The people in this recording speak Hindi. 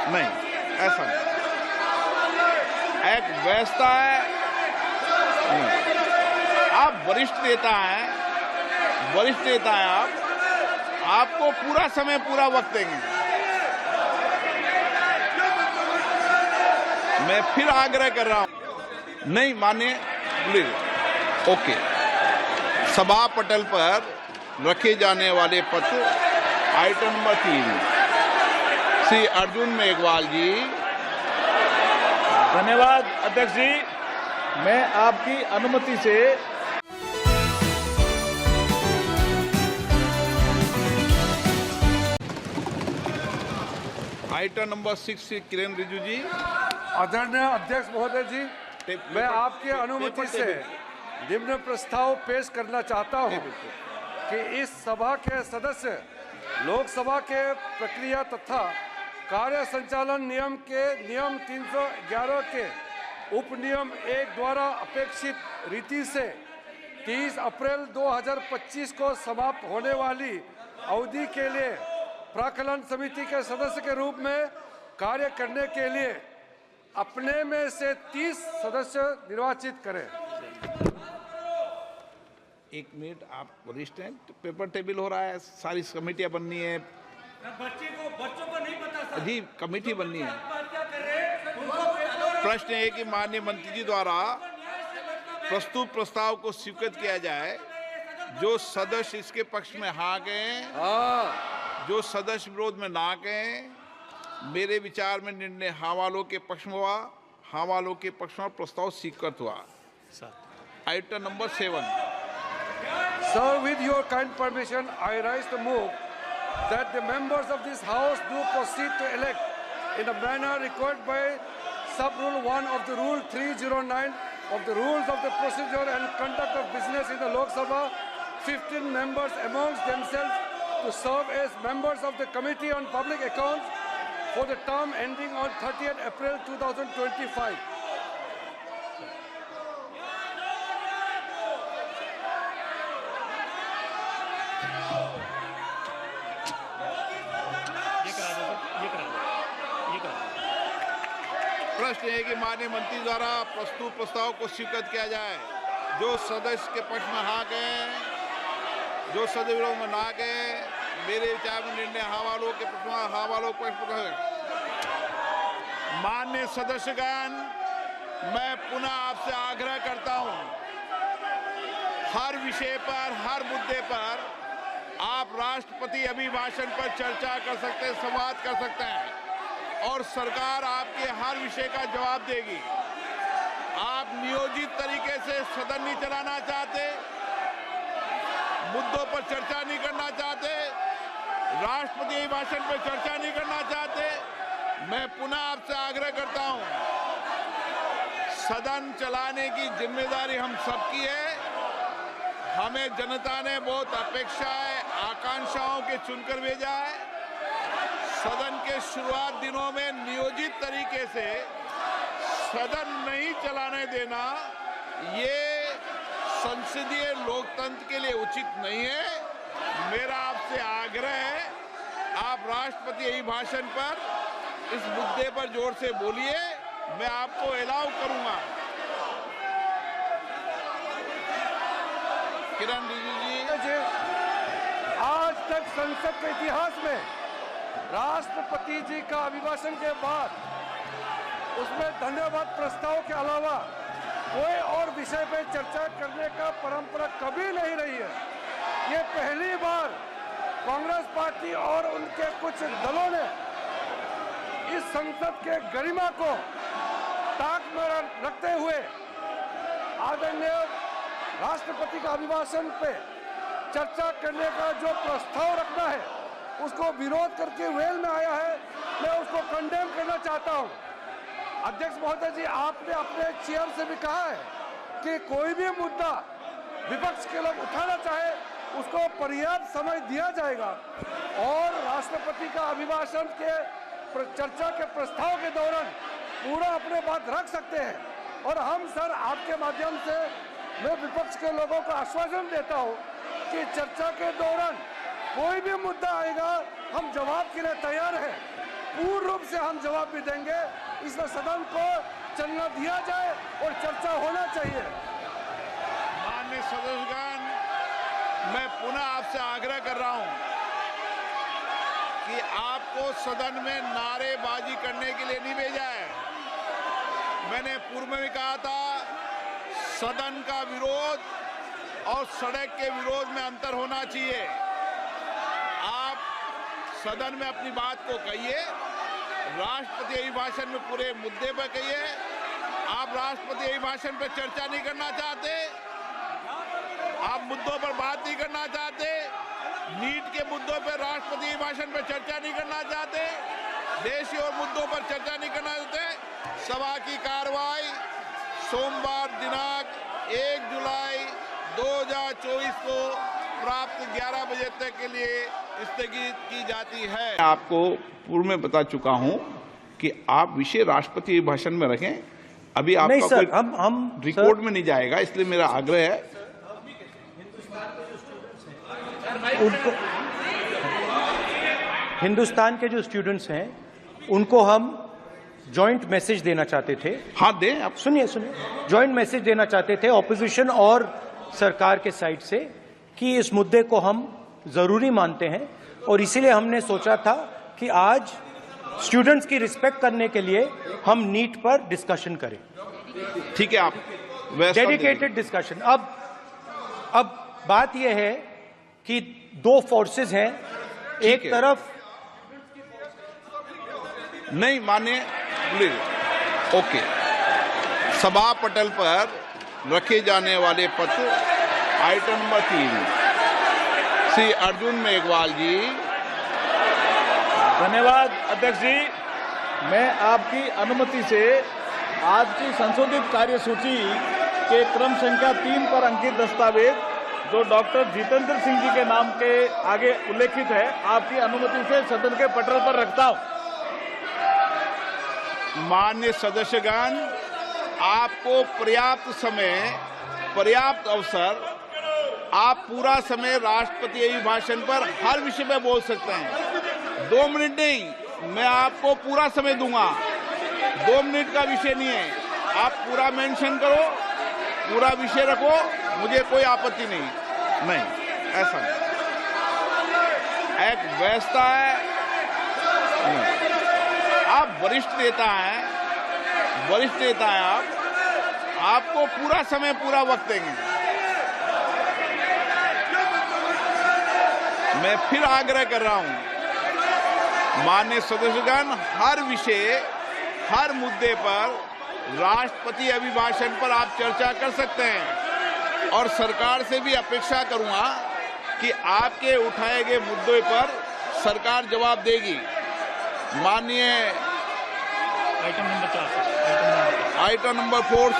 नहीं, ऐसा नहीं। एक व्यवस्था है, नहीं। आप वरिष्ठ नेता हैं, आप, आपको पूरा समय पूरा वक्त देंगे। मैं फिर आग्रह कर रहा हूं, नहीं मानिए, प्लीज। ओके, सभा पटल पर रखे जाने वाले पत्र आइटम नंबर 3, श्री अर्जुन मेघवाल जी। धन्यवाद अध्यक्ष जी, मैं आपकी अनुमति से आइटम नंबर 6 श्री किरण रिजिजू जी। आदरणीय अध्यक्ष महोदय जी, मैं आपकी अनुमति से निम्न प्रस्ताव पेश करना चाहता हूं कि इस सभा के सदस्य लोकसभा के प्रक्रिया तथा कार्य संचालन नियम के नियम 311 के उपनियम 1 द्वारा अपेक्षित रीति से 30 अप्रैल 2025 को समाप्त होने वाली अवधि के लिए प्राक्कलन समिति के सदस्य के रूप में कार्य करने के लिए अपने में से 30 सदस्य निर्वाचित करें। एक मिनट, आप वरिष्ठ हैं, पेपर टेबल हो रहा है, सारी कमेटियां बननी है। बच्चों को नहीं पता जी, कमेटी बननी है। प्रश्न है कि माननीय मंत्री जी द्वारा प्रस्तुत प्रस्ताव को स्वीकृत किया जाए। जो सदस्य इसके पक्ष में हाँ कहें, जो सदस्य विरोध में ना कहें। मेरे विचार में निर्णय हाँ वालों के पक्ष में हुआ, हाँ वालों के पक्ष में प्रस्ताव स्वीकृत हुआ। Item number 7। Sir, with your kind permission, I rise to move that the members of this House do proceed to elect in the manner required by Sub-Rule 1 of the Rule 309 of the Rules of the Procedure and Conduct of Business in the Lok Sabha 15 members amongst themselves to serve as members of the Committee on Public Accounts for the term ending on 30th April 2025. प्रश्न है कि माननीय मंत्री द्वारा प्रस्तुत प्रस्ताव को स्वीकृत किया जाए। जो सदस्य के पक्ष में हाँ कहें, जो सदस्य विरोध में ना कहें। मेरे विचार में निर्णय हाँ वालों के पक्ष में, हाँ वालों के पक्ष में। माननीय सदस्यगण, मैं पुनः आपसे आग्रह करता हूं, हर विषय पर, हर मुद्दे पर आप राष्ट्रपति अभिभाषण पर चर्चा कर सकते हैं, संवाद कर सकते हैं और सरकार आपके हर विषय का जवाब देगी। आप नियोजित तरीके से सदन नहीं चलाना चाहते, मुद्दों पर चर्चा नहीं करना चाहते, राष्ट्रपति अभिभाषण पर चर्चा नहीं करना चाहते। मैं पुनः आपसे आग्रह करता हूं, सदन चलाने की जिम्मेदारी हम सबकी है। हमें जनता ने बहुत अपेक्षाएं, आकांक्षाओं के चुनकर भेजा है। सदन के शुरुआत दिनों में नियोजित तरीके से सदन नहीं चलाने देना, ये संसदीय लोकतंत्र के लिए उचित नहीं है। मेरा आपसे आग्रह है, आप राष्ट्रपति अभिभाषण पर इस मुद्दे पर जोर से बोलिए, मैं आपको अलाउ करूंगा। किरण रिजिजू जी। आज तक संसद के इतिहास में राष्ट्रपति जी का अभिभाषण के बाद उसमें धन्यवाद प्रस्ताव के अलावा कोई और विषय पर चर्चा करने का परंपरा कभी नहीं रही है। ये पहली बार कांग्रेस पार्टी और उनके कुछ दलों ने इस संसद के गरिमा को ताक में रखते हुए आदरणीय राष्ट्रपति का अभिभाषण पे चर्चा करने का जो प्रस्ताव रखना है उसको विरोध करके वेल में आया है। मैं उसको कंडेम करना चाहता हूं। अध्यक्ष महोदय जी, आपने अपने चेयर से भी कहा है कि कोई भी मुद्दा विपक्ष के लोग उठाना चाहे उसको पर्याप्त समय दिया जाएगा और राष्ट्रपति का अभिभाषण के चर्चा के प्रस्ताव के दौरान पूरा अपने बात रख सकते हैं। और हम सर आपके माध्यम से मैं विपक्ष के लोगों को आश्वासन देता हूं कि चर्चा के दौरान कोई भी मुद्दा आएगा हम जवाब के लिए तैयार हैं। पूर्ण रूप से हम जवाब भी देंगे। इसलिए सदन को चलना दिया जाए और चर्चा होना चाहिए। माननीय सदस्यगण, मैं पुनः आपसे आग्रह कर रहा हूं कि आपको सदन में नारेबाजी करने के लिए नहीं भेजा है। मैंने पूर्व में भी कहा था, सदन का विरोध और सड़क के विरोध में अंतर होना चाहिए। आप सदन में अपनी बात को कहिए, राष्ट्रपति अभिभाषण में पूरे मुद्दे पर कहिए। आप राष्ट्रपति अभिभाषण पर चर्चा नहीं करना चाहते, आप मुद्दों पर बात नहीं करना चाहते, नीट के मुद्दों पर राष्ट्रपति अभिभाषण पर चर्चा नहीं करना चाहते, देशी और मुद्दों पर चर्चा नहीं करना चाहते। सभा की कार्रवाई सोमवार दिनांक 1 जुलाई 2024 को प्राप्त 11 बजे तक के लिए स्थगित की जाती है। आपको पूर्व में बता चुका हूं कि आप विषय राष्ट्रपति अभिभाषण में रखें। अभी आपका नहीं सर, कोई हम रिकॉर्ड में नहीं जाएगा, इसलिए मेरा आग्रह है उनको, हिंदुस्तान के जो स्टूडेंट्स हैं उनको हम जॉइंट मैसेज देना चाहते थे। हाँ दें आप। सुनिए, जॉइंट मैसेज देना चाहते थे ऑपोजिशन और सरकार के साइड से कि इस मुद्दे को हम जरूरी मानते हैं और इसीलिए हमने सोचा था कि आज स्टूडेंट्स की रिस्पेक्ट करने के लिए हम नीट पर डिस्कशन करें। ठीक है, आप डेडिकेटेड डिस्कशन। अब बात यह है कि दो फोर्सेस हैं, एक तरफ नहीं माने प्लीज। ओके, सभा पटल पर रखे जाने वाले पत्र आइटम नंबर 3 श्री अर्जुन मेघवाल जी। धन्यवाद अध्यक्ष जी। मैं आपकी अनुमति से आज की संशोधित कार्यसूची के क्रम संख्या 3 पर अंकित दस्तावेज जो डॉक्टर जितेंद्र सिंह जी के नाम के आगे उल्लेखित है, आपकी अनुमति से सदन के पटल पर रखता हूं। माननीय सदस्यगण, आपको पर्याप्त समय, पर्याप्त अवसर, आप पूरा समय राष्ट्रपति अभिभाषण पर हर विषय में बोल सकते हैं। 2 मिनट नहीं, मैं आपको पूरा समय दूंगा। 2 मिनट का विषय नहीं है, आप पूरा मेंशन करो, पूरा विषय रखो, मुझे कोई आपत्ति नहीं। ऐसा नहीं, एक व्यवस्था है। नहीं। आप वरिष्ठ नेता हैं, आपको पूरा समय, पूरा वक्त देंगे। मैं फिर आग्रह कर रहा हूं, माननीय सदस्यगण, हर विषय, हर मुद्दे पर राष्ट्रपति अभिभाषण पर आप चर्चा कर सकते हैं और सरकार से भी अपेक्षा करूंगा कि आपके उठाए गए मुद्दों पर सरकार जवाब देगी। माननीय आइटम नंबर 4 आइटम नंबर 4